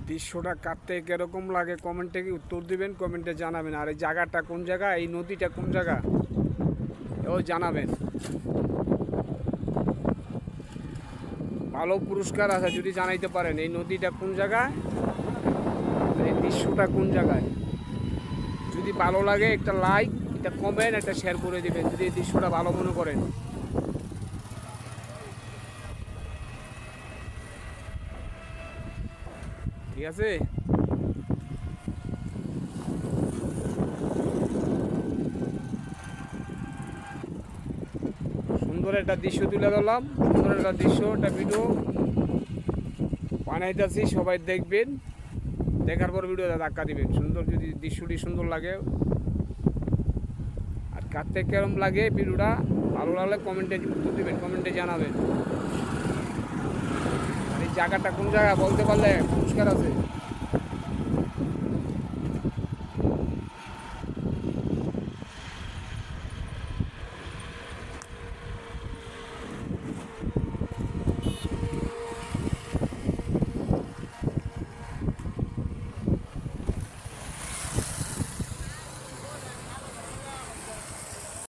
দৃশ্যটা কাটতে কিরকম লাগে কমেন্টে উত্তর দিবেন, কমেন্টে জানাবেন। আর এই জায়গাটা কোন জায়গা, এই নদীটা কোন জায়গা এও জানাবেন। ভালো পুরস্কার আছে যদি জানাইতে পারেন এই নদীটা কোন জায়গায়, এই দৃশ্যটা কোন জায়গায়। যদি ভালো লাগে একটা লাইক, একটা কমেন্ট, একটা শেয়ার করে দিবেন যদি এই দৃশ্যটা ভালো মনে করেন। ঠিক আছে। সুন্দর একটা দৃশ্য তুলে ধরলাম, সুন্দর একটা দৃশ্য, একটা ভিডিও বানাইতেছি, সবাই দেখবেন। দেখার পর ভিডিওটা ধাক্কা দিবেন। সুন্দর যদি দৃশ্যটি সুন্দর লাগে আর কাটতে কেরম লাগে ভিডিওটা ভালো লাগলে কমেন্টে উত্তর দিবেন, কমেন্টে জানাবেন। আর এই জায়গাটা কোন জায়গা বলতে পারলে পুরস্কার আছে।